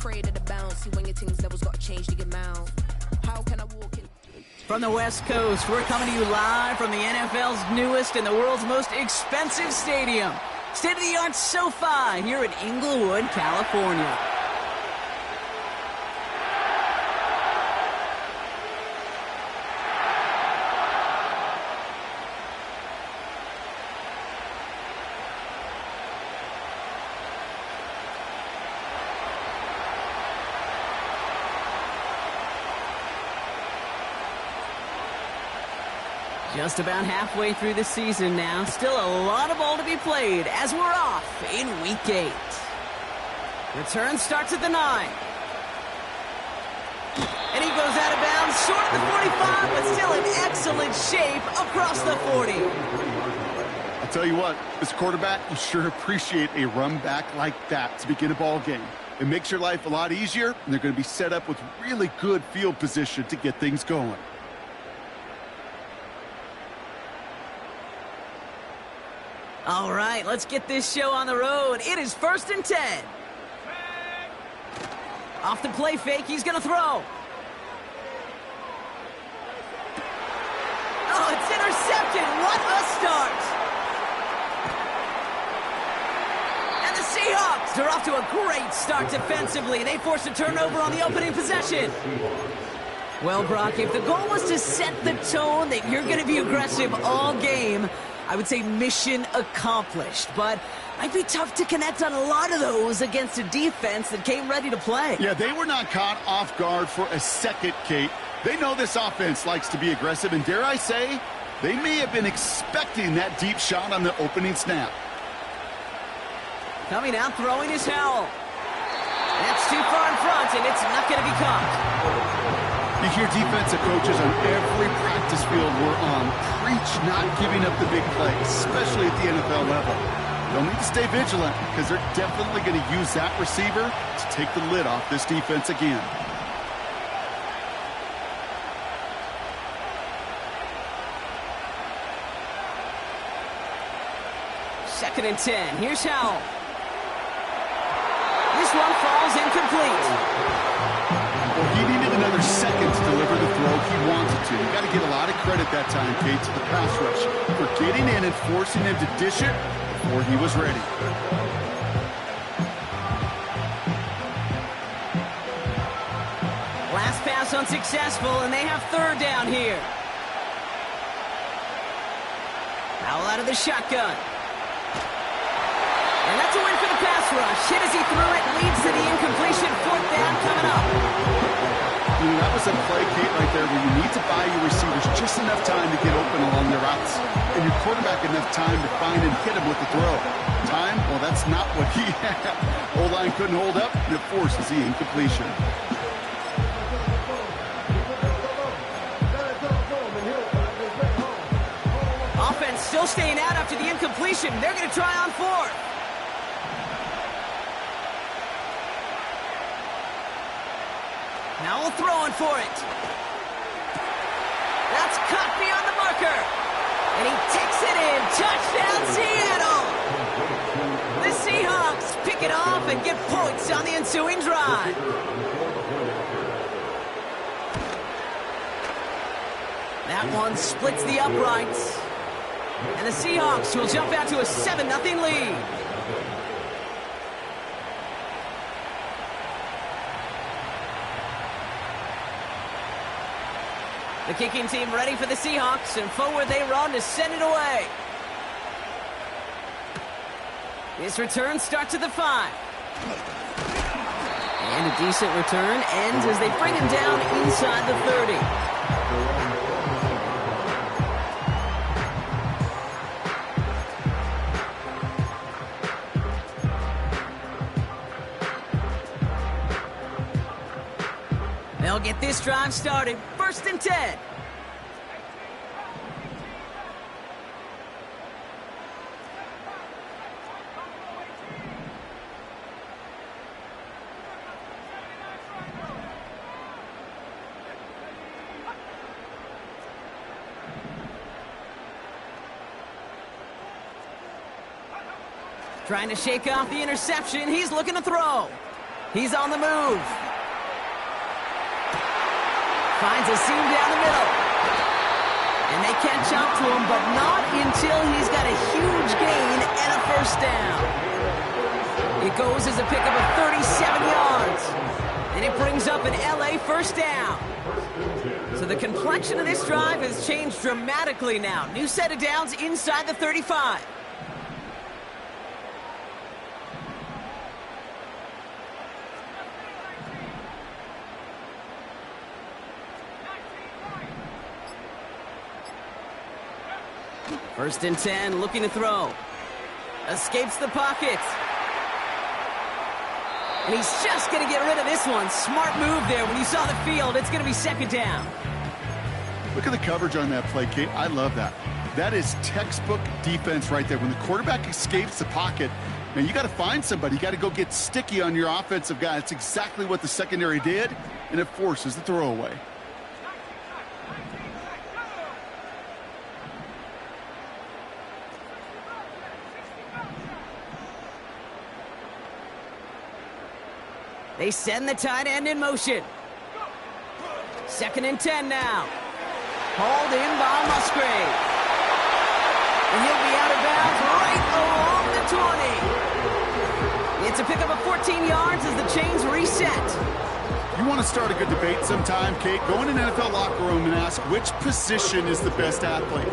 afraid of the bounce. See, when your things levels got to change to get mount. How can I walk in? From the West Coast, we're coming to you live from the NFL's newest and the world's most expensive stadium. State-of-the-art SoFi here in Inglewood, California. Just about halfway through the season now. Still a lot of ball to be played as we're off in Week 8. Return starts at the 9. And he goes out of bounds, short of the 45, but still in excellent shape across the 40. I'll tell you what, as a quarterback, you sure appreciate a run back like that to begin a ball game. It makes your life a lot easier, and they're going to be set up with really good field position to get things going. All right, let's get this show on the road. It is 1st and 10. Off the play fake, he's going to throw. Oh, it's intercepted. What a start. And the Seahawks are off to a great start defensively. They forced a turnover on the opening possession. Well, Brock, if the goal was to set the tone that you're going to be aggressive all game, I would say mission accomplished, but might be tough to connect on a lot of those against a defense that came ready to play. Yeah, they were not caught off guard for a second, Kate. They know this offense likes to be aggressive, and dare I say, they may have been expecting that deep shot on the opening snap. Coming out, throwing his Howell. That's too far in front, and it's not going to be caught. You hear defensive coaches on every practice field we're on preach not giving up the big play, especially at the NFL level. They'll need to stay vigilant because they're definitely going to use that receiver to take the lid off this defense again. Second and 10. Here's Howell. This one falls incomplete. Well, he needed another second to deliver the throw he wanted to. You got to give a lot of credit that time, Kate, to the pass rush for getting in and forcing him to dish it before he was ready. Last pass unsuccessful, and they have third down here. Howell out of the shotgun. And that's a win for the pass rush. Hit as he threw it, leads to the incompletion. Fourth down coming up. That was a play, Kate, right there where you need to buy your receivers just enough time to get open along their routes. And your quarterback enough time to find and hit him with the throw. Time? Well, that's not what he had. O-line couldn't hold up, and it forces the incompletion. Offense still staying out after the incompletion. They're going to try on fourth. Now throwing for it. That's caught beyond the marker. And he takes it in. Touchdown, Seattle. The Seahawks pick it off and get points on the ensuing drive. That one splits the uprights. And the Seahawks will jump out to a 7-0 lead. The kicking team ready for the Seahawks, and forward they run to send it away. This return starts at the 5. And a decent return ends as they bring him down inside the 30. They'll get this drive started. 1st and 10. Trying to shake off the interception. He's looking to throw. He's on the move. Finds a seam down the middle. And they catch up to him, but not until he's got a huge gain and a first down. It goes as a pickup of 37 yards. And it brings up an LA first down. So the complexion of this drive has changed dramatically now. New set of downs inside the 35. First and 10, looking to throw. Escapes the pocket. And he's just going to get rid of this one. Smart move there. When you saw the field, it's going to be second down. Look at the coverage on that play, Kate. I love that. That is textbook defense right there. When the quarterback escapes the pocket, man, you got to find somebody. You got to go get sticky on your offensive guy. It's exactly what the secondary did, and it forces the throwaway. They send the tight end in motion. Second and 10 now. Hauled in by Musgrave. And he'll be out of bounds right along the 20. It's a pickup of 14 yards as the chains reset. You want to start a good debate sometime, Kate? Go in an NFL locker room and ask which position is the best athlete.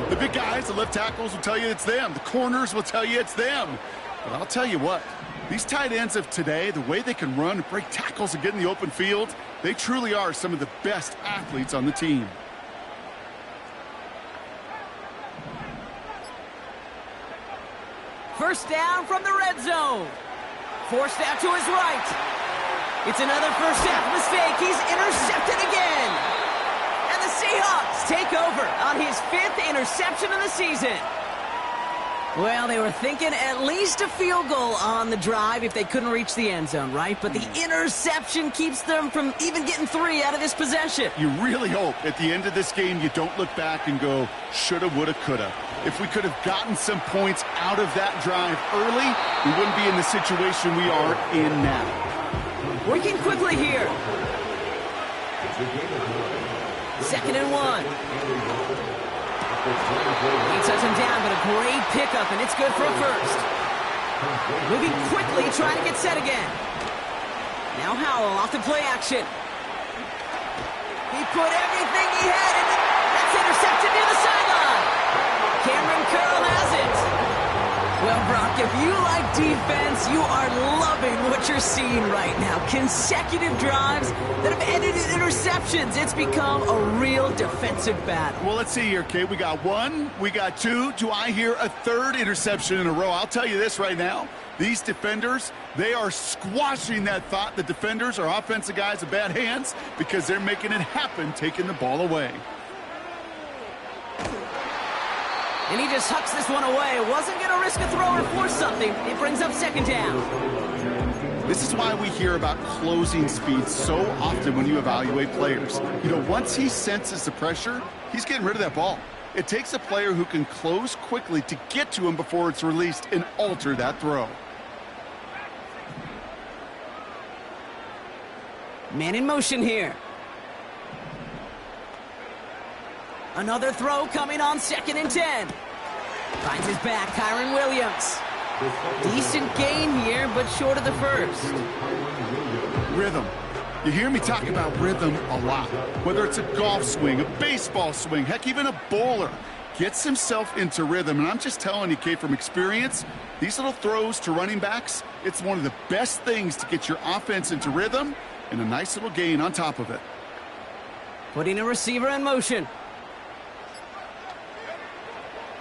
The big guys, the left tackles will tell you it's them. The corners will tell you it's them. But I'll tell you what. These tight ends of today, the way they can run, break tackles, and get in the open field, they truly are some of the best athletes on the team. First down from the red zone. Forced out to his right. It's another first half mistake. He's intercepted again. And the Seahawks take over on his 5th interception of the season. Well, they were thinking at least a field goal on the drive if they couldn't reach the end zone, right? But the interception keeps them from even getting 3 out of this possession. You really hope at the end of this game you don't look back and go, shoulda, woulda, coulda. If we could have gotten some points out of that drive early, we wouldn't be in the situation we are in now. Working quickly here. Second and 1. He touched him down, but a great pickup, and it's good for a first. Moving quickly, trying to get set again. Now Howell off the play action. He put everything he had, and that's intercepted near the sideline. Cameron Curl has it. Well, Brock, if you like defense, you are loving what you're seeing right now. Consecutive drives that have ended in interceptions. It's become a real defensive battle. Well, let's see here, Kate. We got 1, we got 2. Do I hear a 3rd interception in a row? I'll tell you this right now. These defenders, they are squashing that thought. The defenders are offensive guys with bad hands because they're making it happen, taking the ball away. And he just hucks this one away. Wasn't going to risk a throw or force something. It brings up second down. This is why we hear about closing speed so often when you evaluate players. You know, once he senses the pressure, he's getting rid of that ball. It takes a player who can close quickly to get to him before it's released and alter that throw. Man in motion here. Another throw coming on second and 10. Finds his back, Kyren Williams. Decent gain here, but short of the first. Rhythm. You hear me talk about rhythm a lot. Whether it's a golf swing, a baseball swing, heck, even a bowler gets himself into rhythm. And I'm just telling you, Kate, from experience, these little throws to running backs, it's one of the best things to get your offense into rhythm and a nice little gain on top of it. Putting a receiver in motion.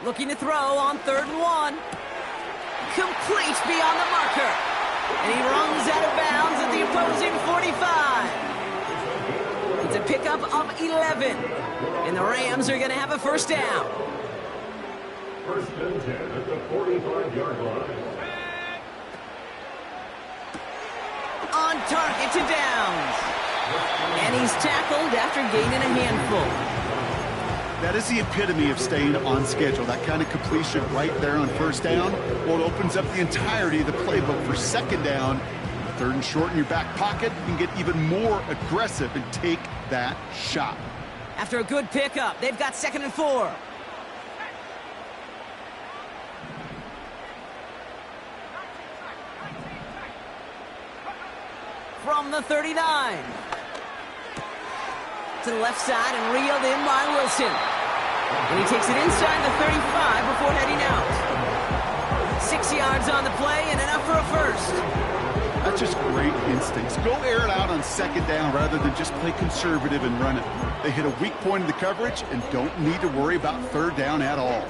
Looking to throw on 3rd and 1. Complete beyond the marker. And he runs out of bounds at the opposing 45. It's a pickup of 11. And the Rams are going to have a first down. First and 10 at the 45-yard line. On target to Downs. And he's tackled after gaining a handful. That is the epitome of staying on schedule. That kind of completion right there on first down, well, it opens up the entirety of the playbook for second down. Third and short in your back pocket, you can get even more aggressive and take that shot. After a good pickup, they've got 2nd and 4. From the 39. To the left side and reeled in by Wilson. And he takes it inside the 35 before heading out. 6 yards on the play and enough for a first. That's just great instincts. Go air it out on 2nd down rather than just play conservative and run it. They hit a weak point in the coverage and don't need to worry about 3rd down at all.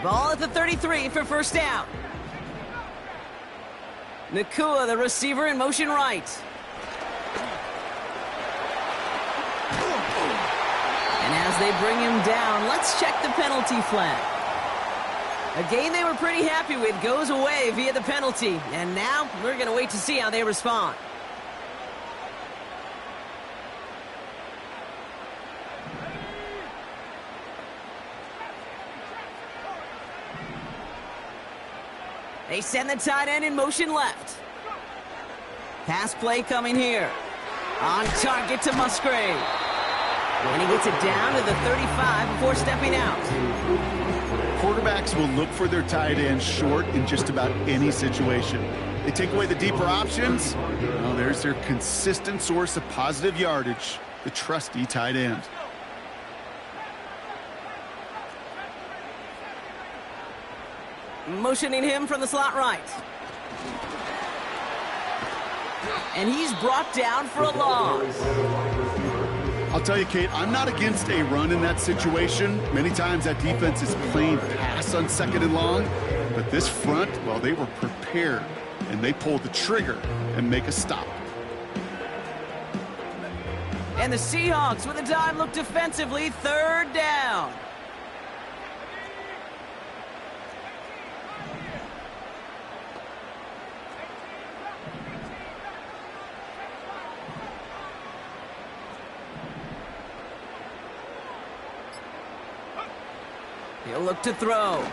Ball at the 33 for first down. Nacua, the receiver, in motion right. And as they bring him down, let's check the penalty flag. A game they were pretty happy with goes away via the penalty. And now we're going to wait to see how they respond. They send the tight end in motion left. Pass play coming here. On target to Musgrave. And he gets it down to the 35 before stepping out. Quarterbacks will look for their tight end short in just about any situation. They take away the deeper options. Well, there's their consistent source of positive yardage, the trusty tight end. Motioning him from the slot right. And he's brought down for a loss. I'll tell you, Kate, I'm not against a run in that situation. Many times that defense is playing pass on 2nd and long. But this front, well, they were prepared. And they pulled the trigger and make a stop. And the Seahawks with a dime look defensively, 3rd down. He'll look to throw.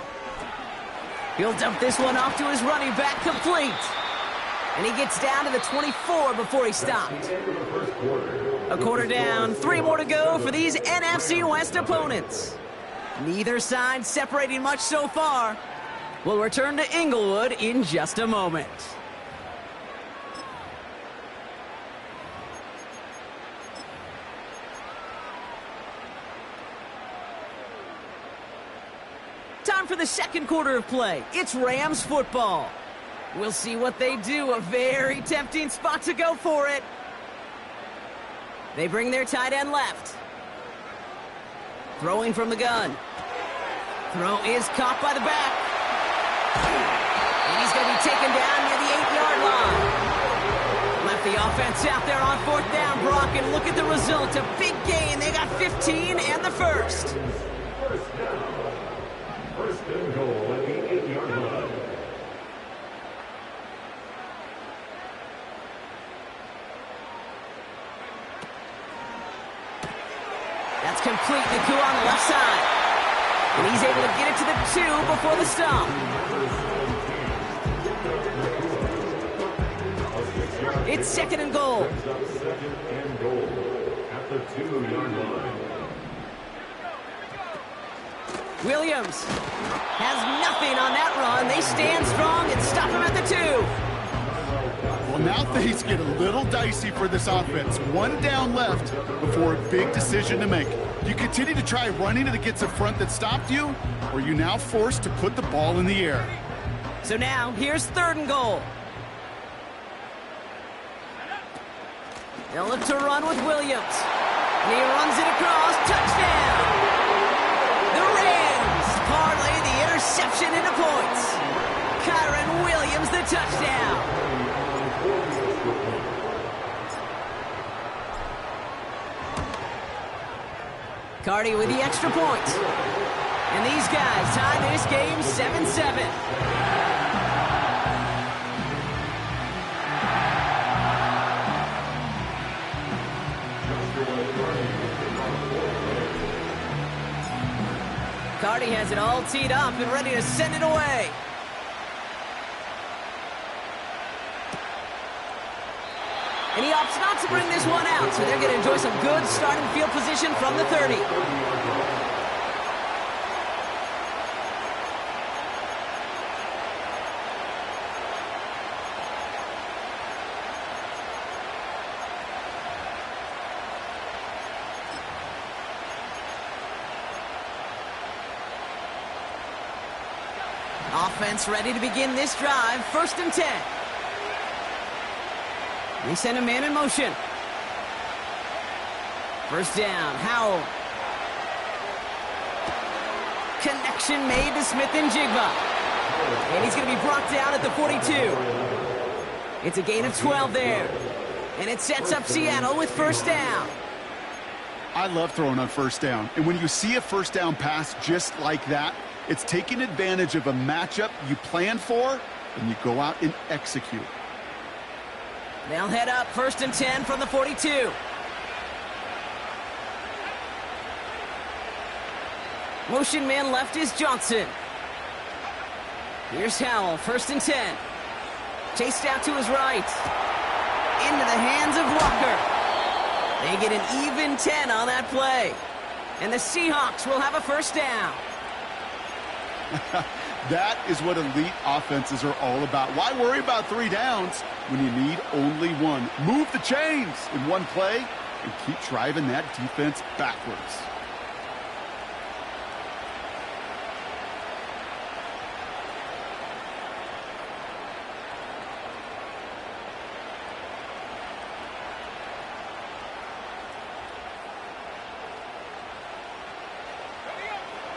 He'll dump this one off to his running back, complete. And he gets down to the 24 before he stopped. A quarter down, 3 more to go for these NFC West opponents. Neither side separating much so far. We'll return to Inglewood in just a moment. Time for the 2nd quarter of play. It's Rams football. We'll see what they do. A very tempting spot to go for it. They bring their tight end left. Throwing from the gun. Throw is caught by the back. And he's going to be taken down near the 8-yard line. Left the offense out there on 4th down, Brock, and look at the result. A big gain. They got 15 and the first. First and goal at the 8-yard line. That's complete. Nacua on the left side. And he's able to get it to the 2 before the stop. It's 2nd and goal. 2nd and goal at the 2-yard line. Williams has nothing on that run. They stand strong and stop him at the 2. Well, now things get a little dicey for this offense. 1 down left before a big decision to make. Do you continue to try running it against a front that stopped you, or are you now forced to put the ball in the air? So now, here's 3rd and goal. They'll look to run with Williams. And he runs it across. Touchdown! The Rams parlay the interception into points. Kyren Williams, the touchdown. Cardi with the extra point. And these guys tie this game 7-7. already has it all teed up and ready to send it away. And he opts not to bring this one out, so they're going to enjoy some good starting field position from the 30. Offense ready to begin this drive. 1st and 10. They send a man in motion. 1st down. Howell. Connection made to Smith and Jigba. And he's going to be brought down at the 42. It's a gain of 12 there. And it sets up Seattle with 1st down. I love throwing on 1st down. And when you see a 1st down pass just like that, it's taking advantage of a matchup you plan for, and you go out and execute. They'll head up 1st and 10 from the 42. Motion man left is Johnson. Here's Howell, 1st and 10. Chased out to his right. Into the hands of Walker. They get an even 10 on that play. And the Seahawks will have a 1st down. That is what elite offenses are all about. Why worry about 3 downs when you need only 1? Move the chains in one play and keep driving that defense backwards.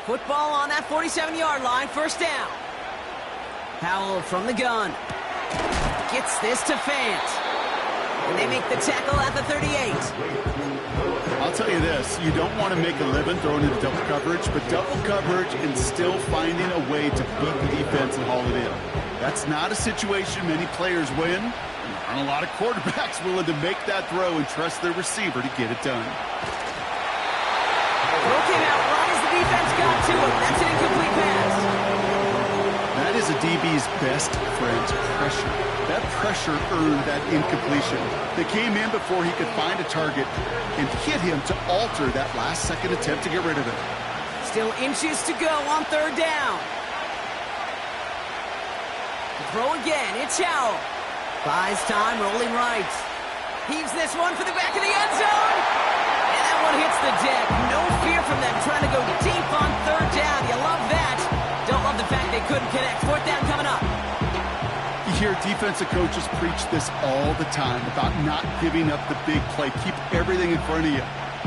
Football on that 47-yard line, 1st down. Howell from the gun. Gets this to Fant. And they make the tackle at the 38. I'll tell you this, you don't want to make a living throwing into double coverage, but double coverage and still finding a way to beat the defense and haul it in. That's not a situation many players win. There aren't a lot of quarterbacks willing to make that throw and trust their receiver to get it done. Throw came out right as the defense got to him. That's an incomplete pass. That is a DB's best friend, pressure. That pressure earned that incompletion. They came in before he could find a target and hit him to alter that last-second attempt to get rid of it. Still inches to go on 3rd down. Throw again. It's Howell. Buys time, rolling right. Heaves this one for the back of the end zone. And that one hits the deck. No fear from them trying to go deep on 3rd down. You love that. Don't love the fact they couldn't connect. 4th down coming up. You hear defensive coaches preach this all the time about not giving up the big play. Keep everything in front of you.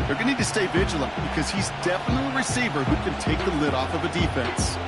They're going to need to stay vigilant because he's definitely a receiver who can take the lid off of a defense.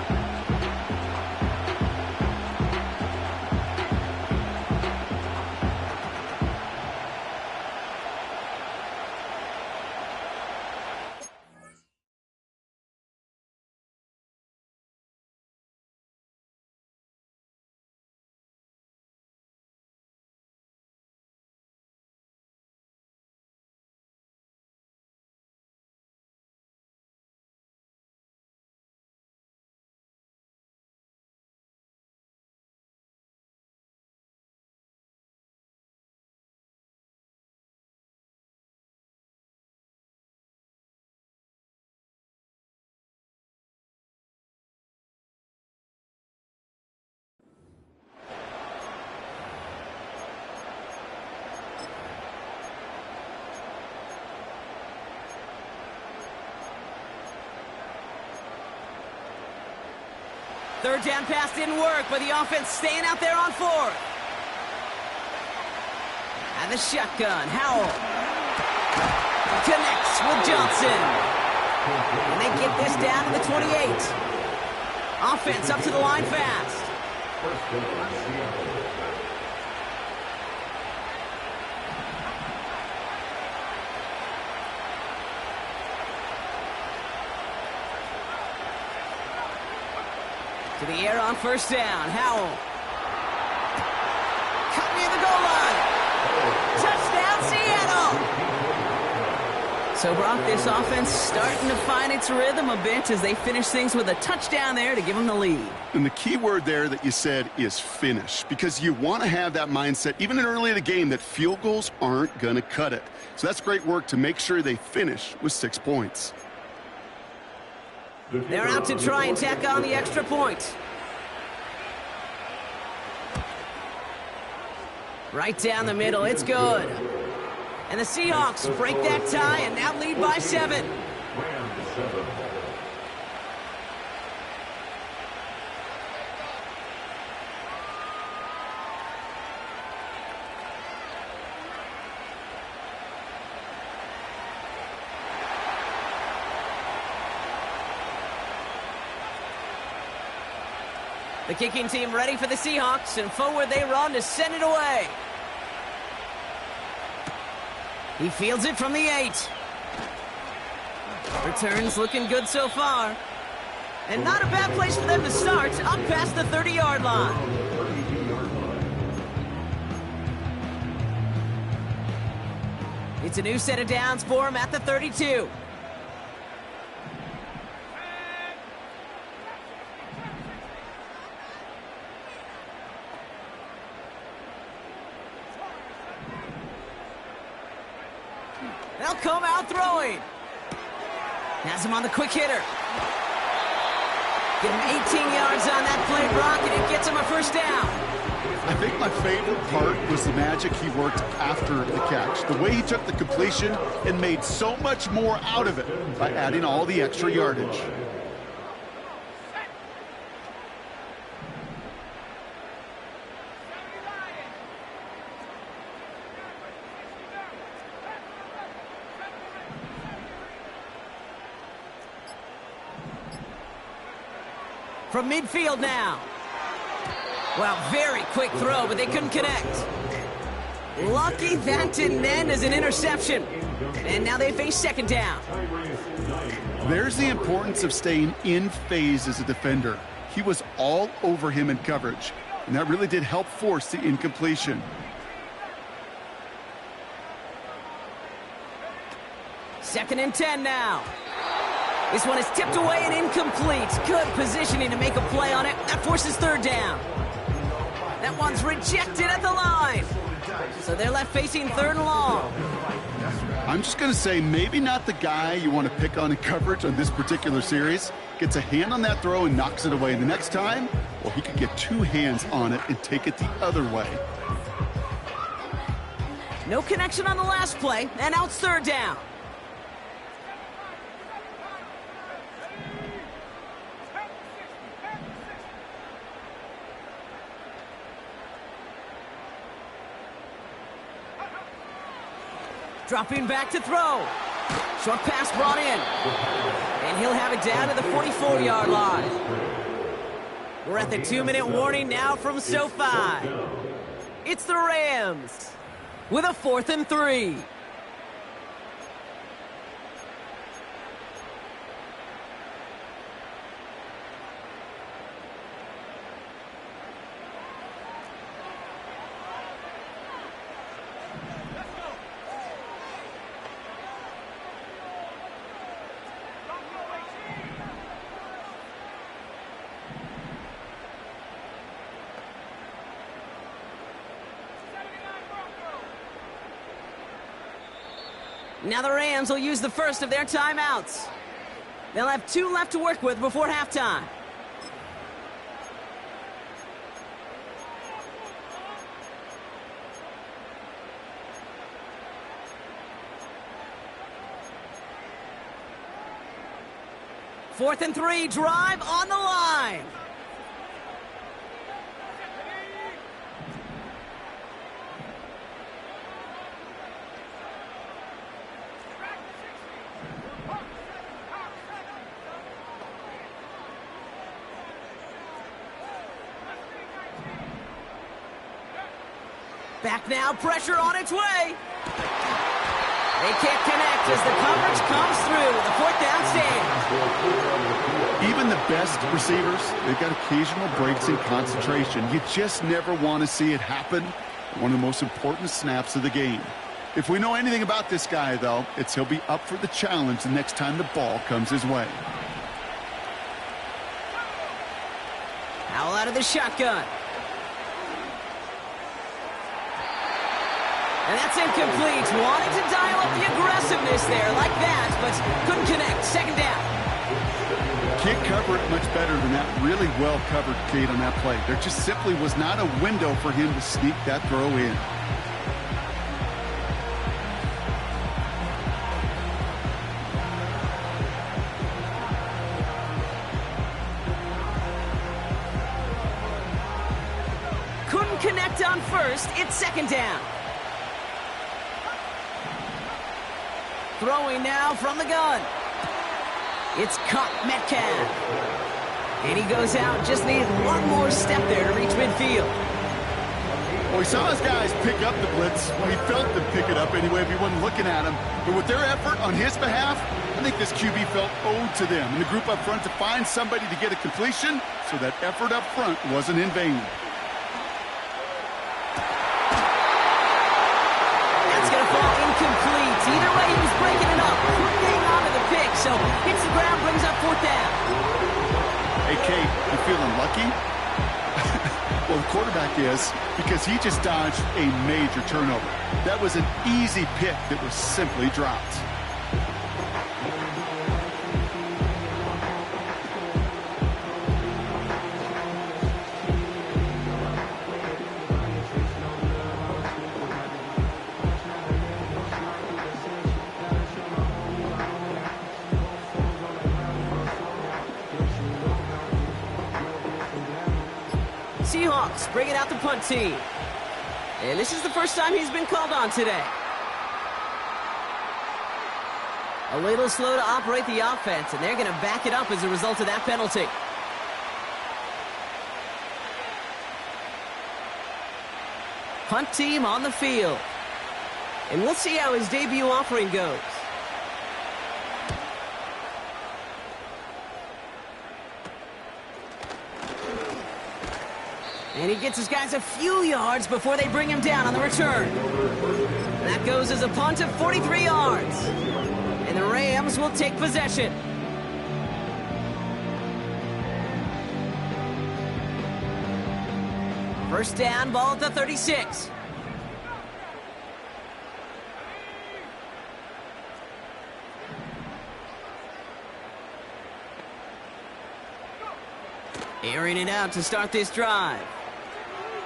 Third down pass didn't work, but the offense staying out there on 4th. And the shotgun, Howell. Connects with Johnson. And they get this down to the 28. Offense up to the line fast. To the air on 1st down. Howell. Cut near the goal line. Touchdown, Seattle. So, Brock, this offense starting to find its rhythm a bit as they finish things with a touchdown there to give them the lead. And the key word there that you said is finish, because you want to have that mindset, even in early in the game, that field goals aren't going to cut it. So that's great work to make sure they finish with 6 points. They're out to try and tack on the extra point. Right down the middle, it's good. And the Seahawks break that tie and now lead by 7. The kicking team ready for the Seahawks, and forward they run to send it away. He fields it from the 8. Returns looking good so far. And not a bad place for them to start, up past the 30-yard line. It's a new set of downs for him at the 32. They'll come out throwing. Has him on the quick hitter. Get him 18 yards on that play, Brock, and it gets him a first down. I think my favorite part was the magic he worked after the catch. The way he took the completion and made so much more out of it by adding all the extra yardage. From midfield now. Well, very quick throw, but they couldn't connect. Lucky that didn't end as an interception. And now they face second down. There's the importance of staying in phase as a defender. He was all over him in coverage, and that really did help force the incompletion. Second and 10 now. This one is tipped away and incomplete. Good positioning to make a play on it. That forces third down. That one's rejected at the line. So they're left facing third and long. I'm just going to say maybe not the guy you want to pick on in coverage on this particular series. Gets a hand on that throw and knocks it away. The next time, well, he could get 2 hands on it and take it the other way. No connection on the last play, and now it's third down. Dropping back to throw. Short pass brought in. And he'll have it down to the 44-yard line. We're at the 2-minute warning now from SoFi. It's the Rams with a 4th and 3. Now the Rams will use the first of their timeouts. They'll have 2 left to work with before halftime. Fourth and 3, drive on the line. Back now, pressure on its way. They can't connect as the coverage comes through. The 4th down stand. Even the best receivers, they've got occasional breaks in concentration. You just never want to see it happen. One of the most important snaps of the game. If we know anything about this guy, though, it's he'll be up for the challenge the next time the ball comes his way. Howell out of the shotgun. And that's incomplete. Wanted to dial up the aggressiveness there like that, but couldn't connect. Second down. Can't cover it much better than that. Really well covered, Kate, on that play. There just simply was not a window for him to sneak that throw in. Couldn't connect on first. It's second down. Throwing now from the gun. It's caught Metcalf. And he goes out. Just needed one more step there to reach midfield. Well, we saw his guys pick up the blitz. Well, he felt them pick it up anyway if he wasn't looking at him. But with their effort on his behalf, I think this QB felt owed to them and the group up front to find somebody to get a completion, so that effort up front wasn't in vain. Incomplete. Either way, he was breaking it up. Couldn't hang on to the pick, so hits the ground, brings up fourth down. Hey, Kate, you feeling lucky? Well, the quarterback is, because he just dodged a major turnover. That was an easy pick that was simply dropped. Seahawks bring it out the punt team. And this is the first time he's been called on today. A little slow to operate the offense, and they're going to back it up as a result of that penalty. Punt team on the field. And we'll see how his debut offering goes. And he gets his guys a few yards before they bring him down on the return. That goes as a punt of 43 yards. And the Rams will take possession. First down, ball at the 36. Airing it out to start this drive.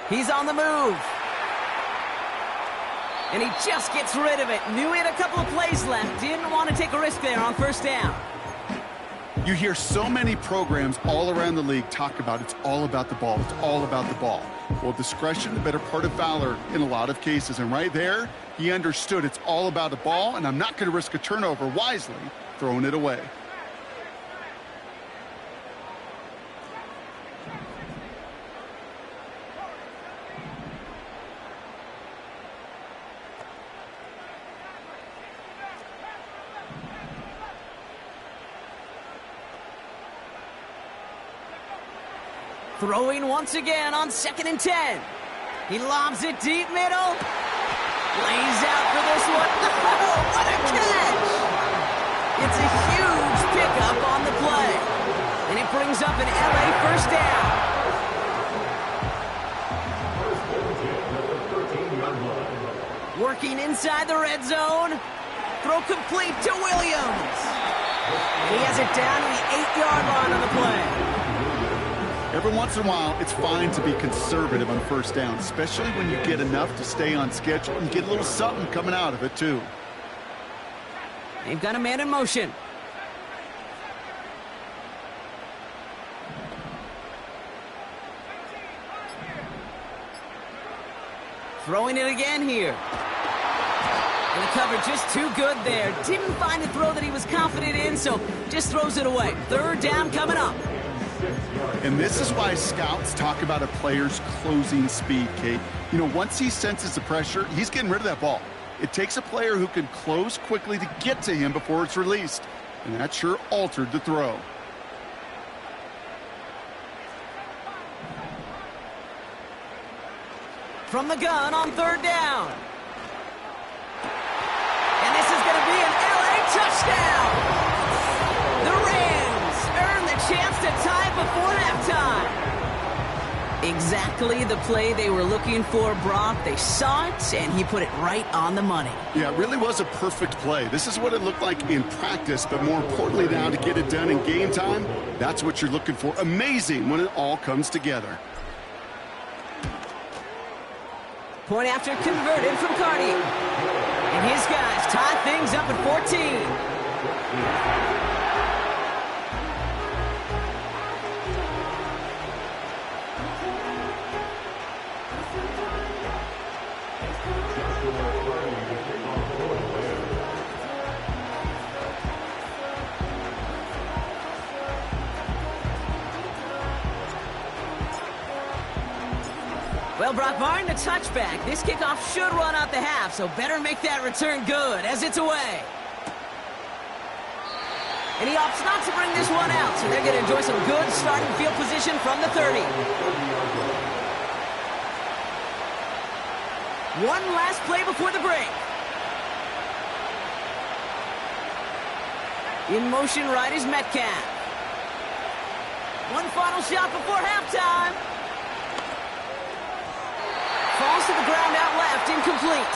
He's on the move. And he just gets rid of it. Knew he had a couple of plays left. Didn't want to take a risk there on first down. You hear so many programs all around the league talk about it's all about the ball. It's all about the ball. Well, discretion, the better part of valor in a lot of cases. And right there, he understood it's all about the ball, and I'm not going to risk a turnover, wisely throwing it away. Throwing once again on 2nd and 10. He lobs it deep middle. Lays out for this one. Oh, what a catch! It's a huge pickup on the play. And it brings up an LA first down. Working inside the red zone. Throw complete to Williams. And he has it down to the 8-yard line on the play. Every once in a while, it's fine to be conservative on first down, especially when you get enough to stay on schedule and get a little something coming out of it, too. They've got a man in motion. Throwing it again here. And the cover just too good there. Didn't find a throw that he was confident in, so just throws it away. Third down coming up. And this is why scouts talk about a player's closing speed, Kate. You know, once he senses the pressure, he's getting rid of that ball. It takes a player who can close quickly to get to him before it's released. And that sure altered the throw. From the gun on third down. touchdown! The Rams earn the chance to tie before halftime. Exactly the play they were looking for, Brock. They saw it, and he put it right on the money. Yeah, it really was a perfect play. This is what it looked like in practice, but more importantly now to get it done in game time, that's what you're looking for. Amazing when it all comes together. Point after converted from Cardi. And his guys tie things up at 14. Well, Brock, barring the touchback, this kickoff should run out the half, so better make that return good as it's away. And he opts not to bring this one out, so they're going to enjoy some good starting field position from the 30. One last play before the break. In motion right is Metcalf. One final shot before halftime. Falls to the ground out left, incomplete.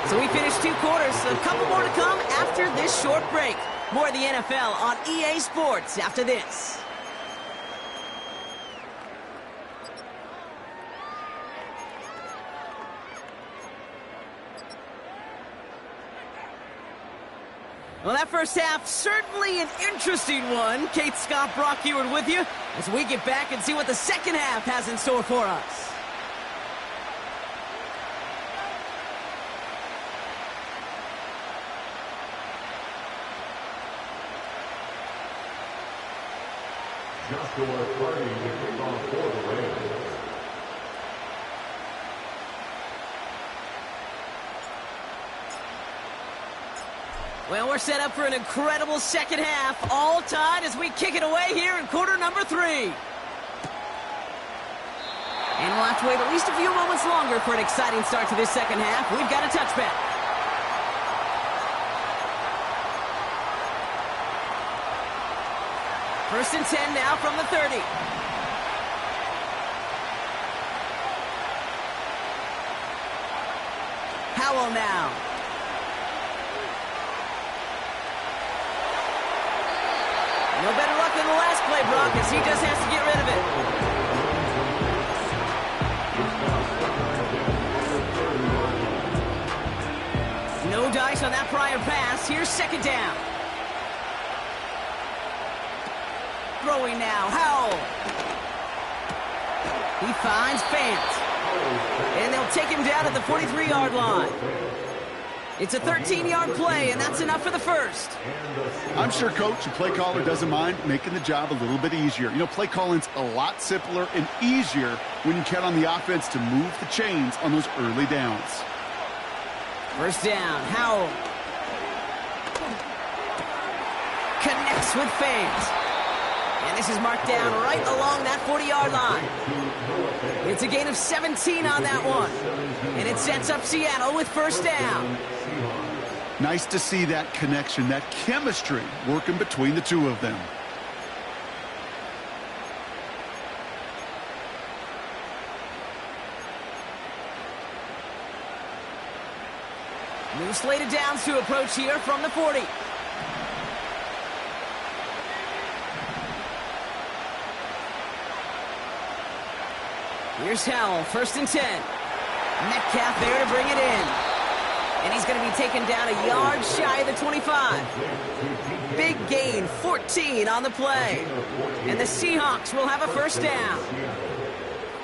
So we finished 2 quarters, a couple more to come after this short break. More of the NFL on EA Sports after this. Well, that first half, certainly an interesting one. Kate Scott, Brock Heward with you as we get back and see what the second half has in store for us. Joshua Cardi to kick off for the Rams. Well, we're set up for an incredible second half, all tied as we kick it away here in quarter number 3. And we'll have to wait at least a few moments longer for an exciting start to this second half. We've got a touchback. First and 10 now from the 30. Howell now. No better luck than the last play, Brock, as he just has to get rid of it. No dice on that prior pass. Here's second down. Throwing now, Howell. He finds Fant. And they'll take him down at the 43-yard line. It's a 13-yard play, and that's enough for the first. I'm sure Coach, the play caller, doesn't mind making the job a little bit easier. You know, play calling's a lot simpler and easier when you count on the offense to move the chains on those early downs. First down, Howell. Connects with Fant. And this is marked down right along that 40-yard line. It's a gain of 17 on that one. And it sets up Seattle with first down. Nice to see that connection, that chemistry working between the two of them. New slated downs to approach here from the 40. Here's Howell, first and 10. Metcalf there to bring it in. And he's going to be taken down a yard shy of the 25. Big gain, 14 on the play. And the Seahawks will have a first down.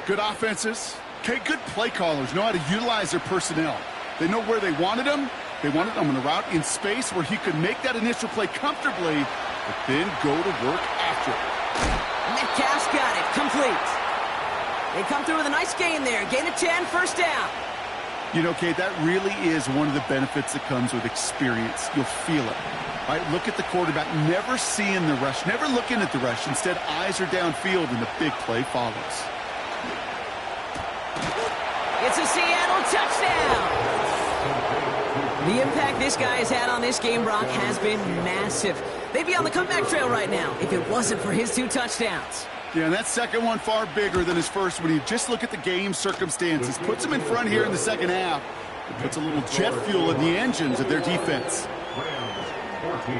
Good offenses. Okay, good play callers know how to utilize their personnel. They know where they wanted them. They wanted them on a route in space where he could make that initial play comfortably, but then go to work after it. Metcalf's got it, complete. They come through with a nice gain there. Gain of 10, first down. You know, Kate, that really is one of the benefits that comes with experience. You'll feel it. Right? Look at the quarterback, never seeing the rush, never looking at the rush. Instead, eyes are downfield, and the big play follows. It's a Seattle touchdown. The impact this guy has had on this game, Brock, has been massive. They'd be on the comeback trail right now if it wasn't for his 2 touchdowns. Yeah, and that second one far bigger than his first when you just look at the game circumstances. Puts him in front here in the second half. It puts a little jet fuel in the engines of their defense. Rams 14.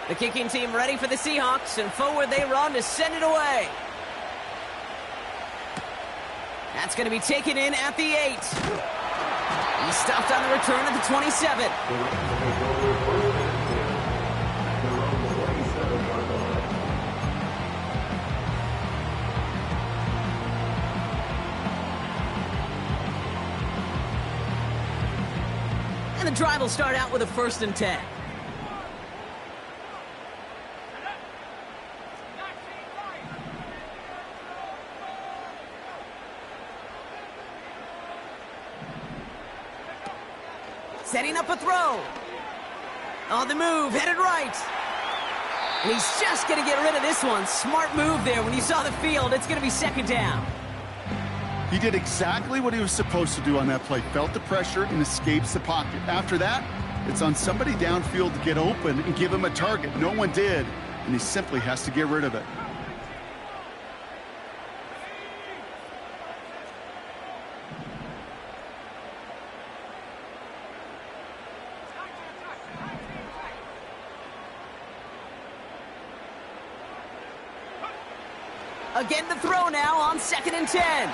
The kicking team ready for the Seahawks, and forward they run to send it away. That's going to be taken in at the 8. He's stopped on the return at the 27. And the drive will start out with a 1st and 10. Setting up a throw. On the move, headed right. And he's just going to get rid of this one. Smart move there. When you saw the field, it's going to be 2nd down. He did exactly what he was supposed to do on that play. Felt the pressure and escapes the pocket. After that, it's on somebody downfield to get open and give him a target. No one did, and he simply has to get rid of it. Again, the throw now on 2nd and 10.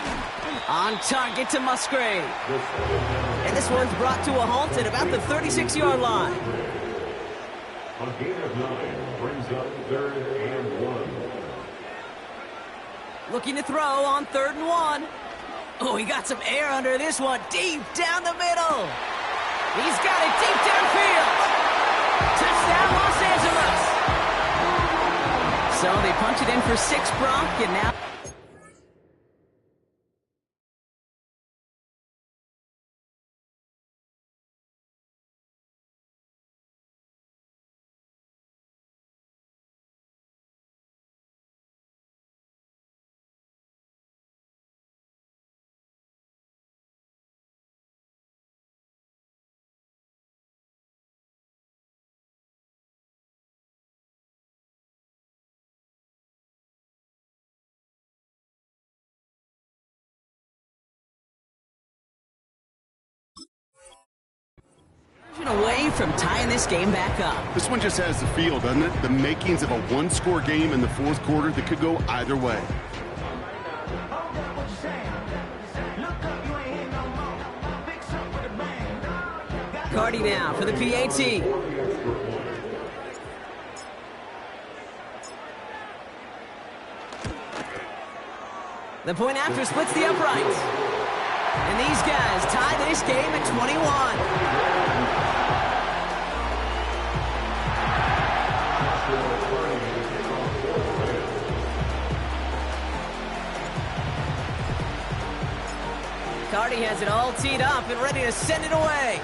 On target to Musgrave. And this one's brought to a halt at about the 36-yard line. A gain of 9 brings up 3rd and 1. Looking to throw on 3rd and 1. Oh, he got some air under this one. Deep down the middle. He's got it deep downfield. Touchdown, Los Angeles. So they punch it in for 6, Brock, and now... away from tying this game back up. This one just has the feel, doesn't it? The makings of a one-score game in the 4th quarter that could go either way. Cardi now for the PAT. The point after splits the uprights. And these guys tie this game at 21. Cardi has it all teed up and ready to send it away.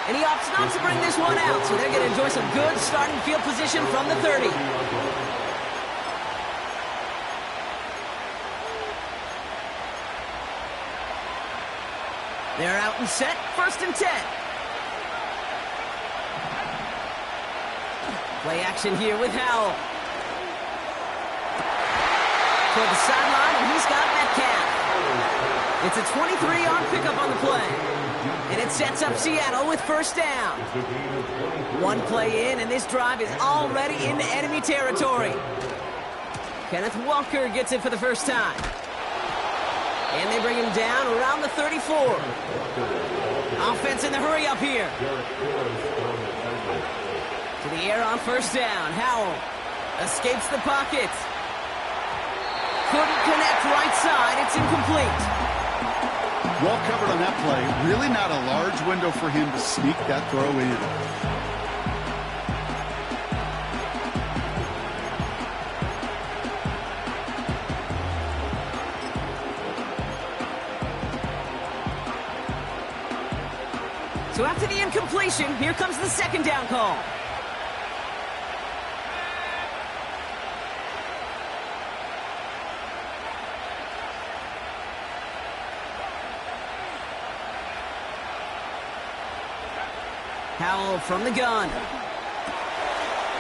And he opts not to bring this one out, so they're going to enjoy some good starting field position from the 30. They're out and set, 1st and 10. Play action here with Howell. Toward the sideline, and he's got Metcalf. It's a 23-yard pickup on the play. And it sets up Seattle with 1st down. One play in, and this drive is already into enemy territory. Kenneth Walker gets it for the first time. And they bring him down around the 34. Offense in the hurry up here. To the air on 1st down. Howell escapes the pocket. Couldn't connect right side. It's incomplete. Well covered on that play. Really not a large window for him to sneak that throw in. So after the incompletion, here comes the second down call. Howell from the gun.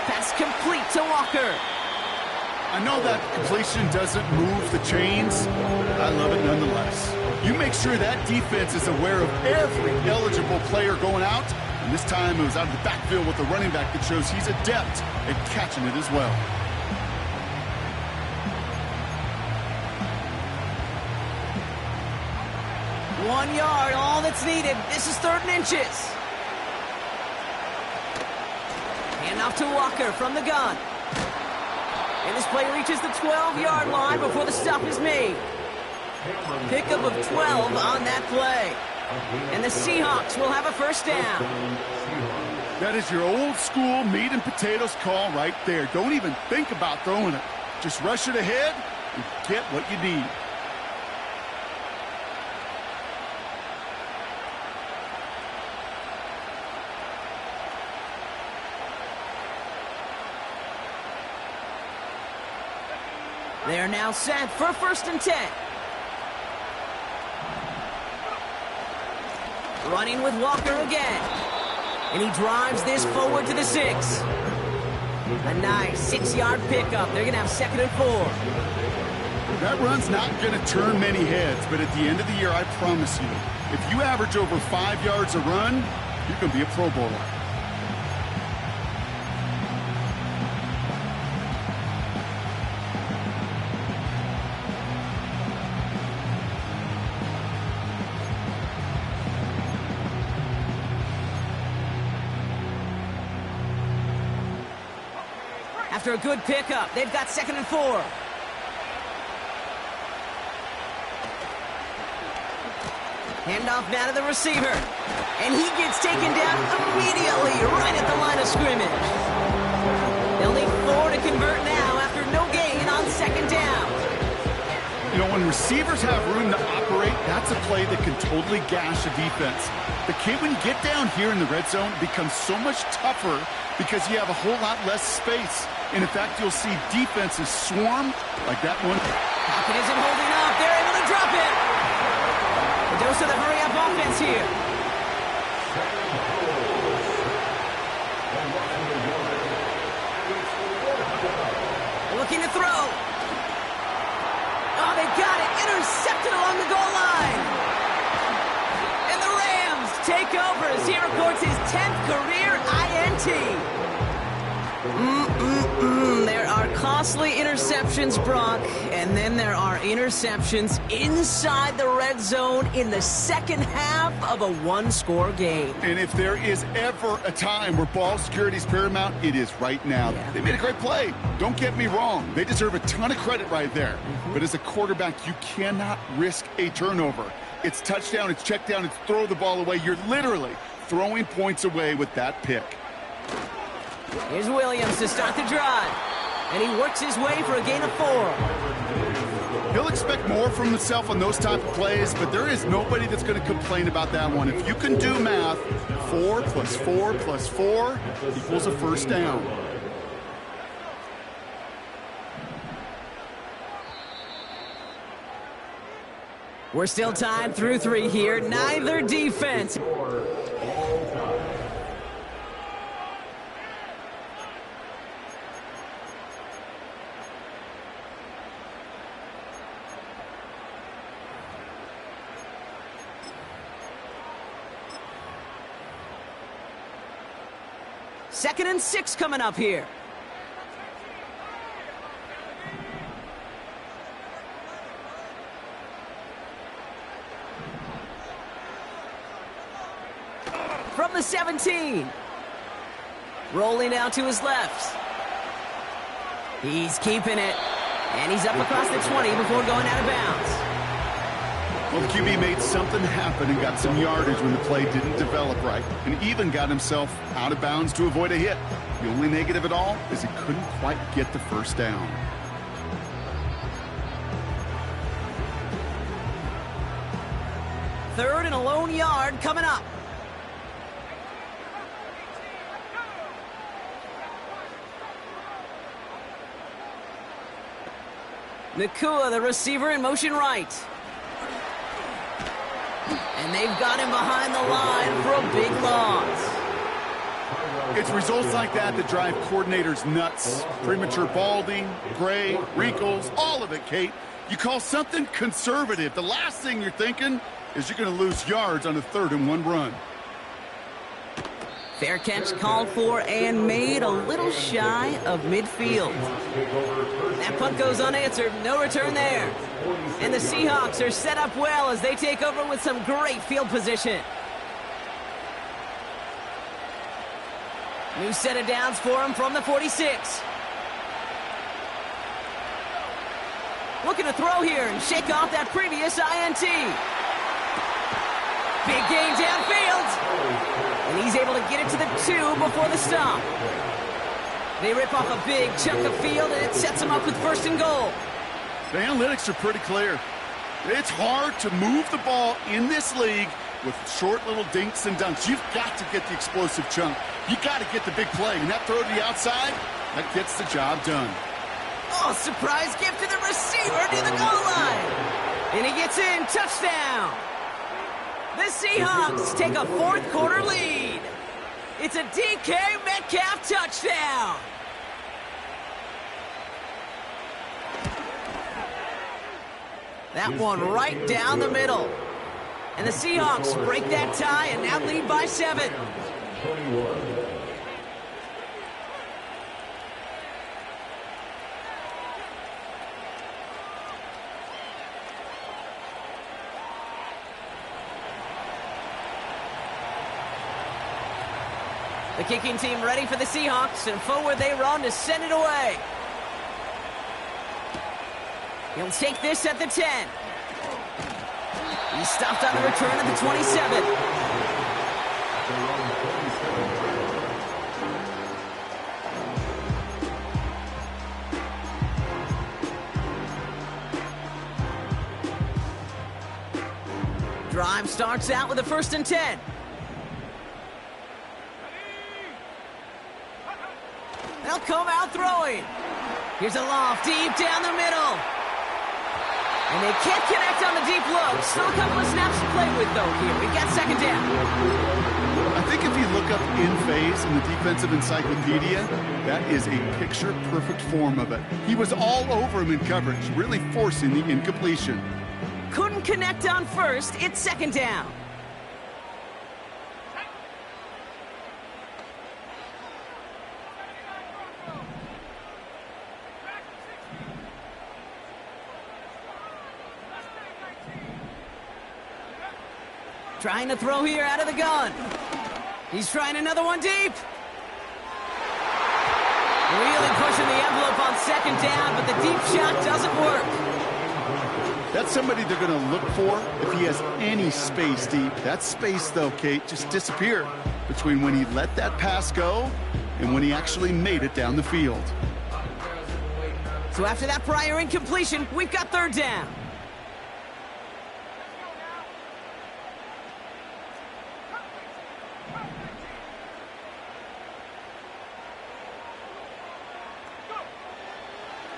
Pass complete to Walker. I know that completion doesn't move the chains. I love it nonetheless. You make sure that defense is aware of every eligible player going out. And this time it was out of the backfield with the running back that shows he's adept at catching it as well. One yard, all that's needed. This is 3rd and inches. Hand off to Walker from the gun. And this play reaches the 12-yard line before the stop is made. Pickup of 12 on that play. And the Seahawks will have a first down. That is your old school meat and potatoes call right there. Don't even think about throwing it. Just rush it ahead and get what you need. They are now set for 1st and 10. Running with Walker again. And he drives this forward to the 6. A nice 6-yard pickup. They're going to have 2nd and 4. That run's not going to turn many heads, but at the end of the year, I promise you, if you average over 5 yards a run, you can be a Pro Bowler. After a good pickup, they've got 2nd and 4. Handoff now to the receiver. And he gets taken down immediately right at the line of scrimmage. They'll need 4 to convert now after no gain on 2nd down. You know, when receivers have room to operate, that's a play that can totally gash a defense. The key, when you get down here in the red zone, it becomes so much tougher because you have a whole lot less space. And in fact, you'll see defenses swarm like that one. Pocket isn't holding up. They're able to drop it. A dose of the hurry-up offense here. Looking to throw. Oh, they got it. Intercepted along the goal line. And the Rams take over as he records his 10th career INT. There are costly interceptions, Brock, and then there are interceptions inside the red zone in the second half of a one-score game. And if there is ever a time where ball security is paramount, it is right now. Yeah. They made a great play. Don't get me wrong. They deserve a ton of credit right there. But as a quarterback, you cannot risk a turnover. It's touchdown, it's check down, it's throw the ball away. You're literally throwing points away with that pick. Here's Williams to start the drive. And he works his way for a gain of 4. He'll expect more from himself on those type of plays, but there is nobody that's going to complain about that one. If you can do math, 4 plus 4 plus 4 equals a first down. We're still tied through 3 here. Neither defense. Second and 6 coming up here. From the 17. Rolling out to his left. He's keeping it. And he's up across the 20 before going out of bounds. Well, the QB made something happen and got some yardage when the play didn't develop right, and even got himself out of bounds to avoid a hit. The only negative at all is he couldn't quite get the first down. Third and a lone yard coming up. Nakua, the receiver, in motion right. And they've got him behind the line for a big loss. It's results like that that drive coordinators nuts. Premature balding, gray, wrinkles, all of it, Kate. You call something conservative. The last thing you're thinking is you're going to lose yards on a 3rd and 1 run. Fair catch called for and made a little shy of midfield. That punt goes unanswered. No return there. And the Seahawks are set up well as they take over with some great field position. New set of downs for him from the 46. Looking to throw here and shake off that previous INT. Big gain downfield. And he's able to get it to the 2 before the stop. They rip off a big chunk of field, and it sets them up with 1st and goal. The analytics are pretty clear. It's hard to move the ball in this league with short little dinks and dunks. You've got to get the explosive chunk. You got to get the big play. And that throw to the outside, that gets the job done. Oh, surprise gift to the receiver near the goal line. And he gets in. Touchdown. The Seahawks take a 4th quarter lead. It's a DK Metcalf touchdown. That one right down the middle. And the Seahawks break that tie and now lead by 7. The kicking team ready for the Seahawks, and forward they run to send it away. He'll take this at the 10. He's stopped on the return at the 27. Drive starts out with a 1st and 10. They'll come out throwing. Here's a loft deep down the middle. And they can't connect on the deep look. Still a couple of snaps to play with, though, here. We've got 2nd down. I think if you look up in phase in the defensive encyclopedia, that is a picture-perfect form of it. He was all over him in coverage, really forcing the incompletion. Couldn't connect on 1st. It's 2nd down. Trying to throw here out of the gun. He's trying another one deep. Really pushing the envelope on 2nd down, but the deep shot doesn't work. That's somebody they're going to look for if he has any space deep. That space, though, Kate, just disappeared between when he let that pass go and when he actually made it down the field. So after that prior incompletion, we've got 3rd down.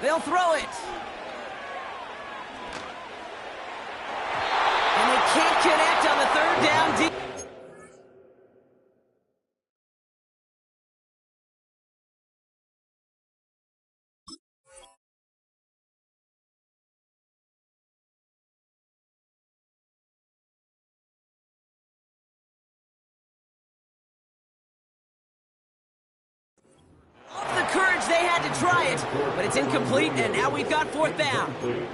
They'll throw it. And they can't connect on the 3rd down deep. The courage they had to try it, but it's incomplete, and now we've got 4th down. You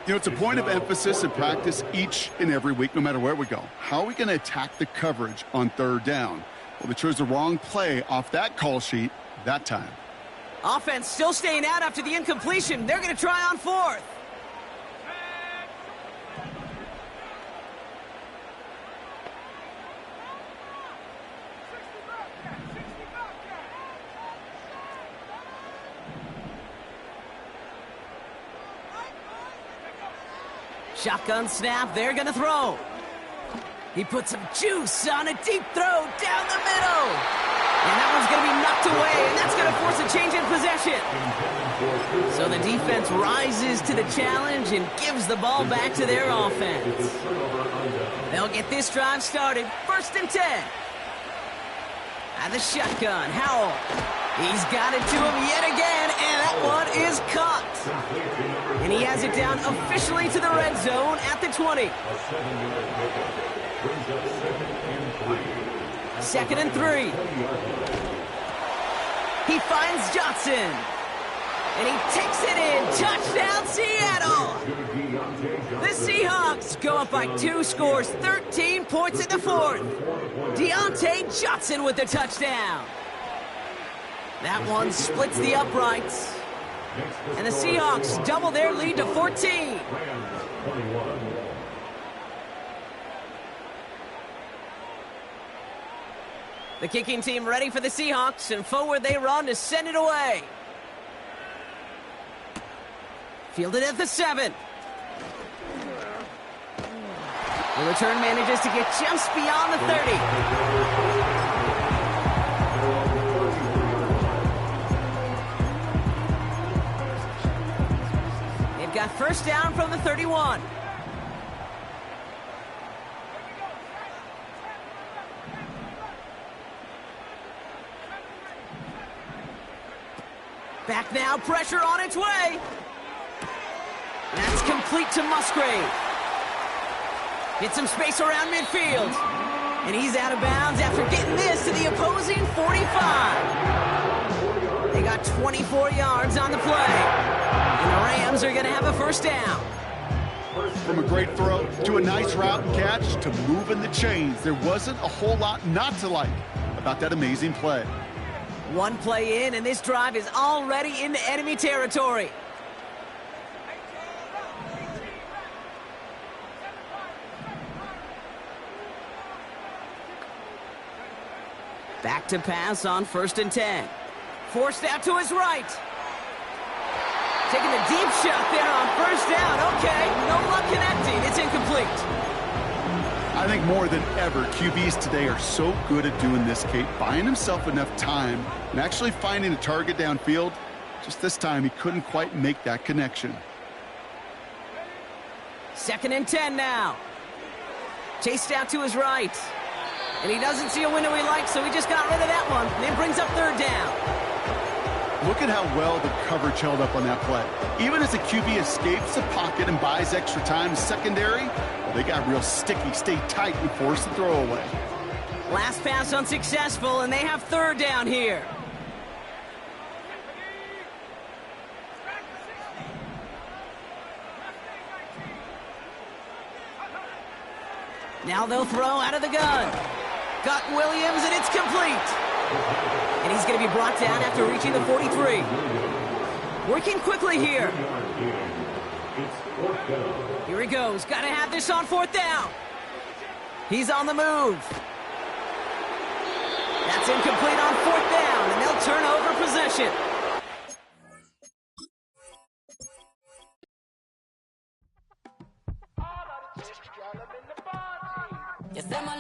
know, it's a point of emphasis in practice each and every week, no matter where we go. How are we going to attack the coverage on 3rd down? Well, they chose the wrong play off that call sheet that time. Offense still staying out after the incompletion. They're going to try on 4th. Shotgun snap, they're gonna throw. He puts some juice on a deep throw down the middle. And that one's going to be knocked away, and that's going to force a change in possession. So the defense rises to the challenge and gives the ball back to their offense. They'll get this drive started. 1st and 10. At the shotgun, Howell. He's got it to him yet again, and that one is caught. And he has it down officially to the red zone at the 20. 2nd and 3. He finds Johnson. And he takes it in. Touchdown, Seattle. The Seahawks go up by 2 scores, 13 points in the 4th. Deontay Johnson with the touchdown. That one splits the uprights. And the Seahawks double their lead to 14. The kicking team ready for the Seahawks, and forward they run to send it away. Fielded at the 7. The return manages to get just beyond the 30. They've got 1st down from the 31. Back now, pressure on its way. That's complete to Musgrave. Get some space around midfield. And he's out of bounds after getting this to the opposing 45. They got 24 yards on the play. And the Rams are going to have a 1st down. From a great throw to a nice route and catch to moving the chains, there wasn't a whole lot not to like about that amazing play. One play in, and this drive is already into enemy territory. Back to pass on 1st and 10. Forced out to his right. Taking a deep shot there on 1st down. Okay, no luck connecting. It's incomplete. I think more than ever, QBs today are so good at doing this, Kate, buying himself enough time and actually finding a target downfield. Just this time, he couldn't quite make that connection. 2nd and 10 now. Chased out to his right. And he doesn't see a window he likes, so he just got rid of that one. And then brings up 3rd down. Look at how well the coverage held up on that play. Even as the QB escapes the pocket and buys extra time, secondary, well, they got real sticky, stay tight, and force the throw away. Last pass unsuccessful, and they have 3rd down here. Now they'll throw out of the gun. Got Williams, and it's complete. And he's going to be brought down after reaching the 43. Working quickly here. Here he goes. Got to have this on 4th down. He's on the move. That's incomplete on 4th down, and they'll turn over possession. You say my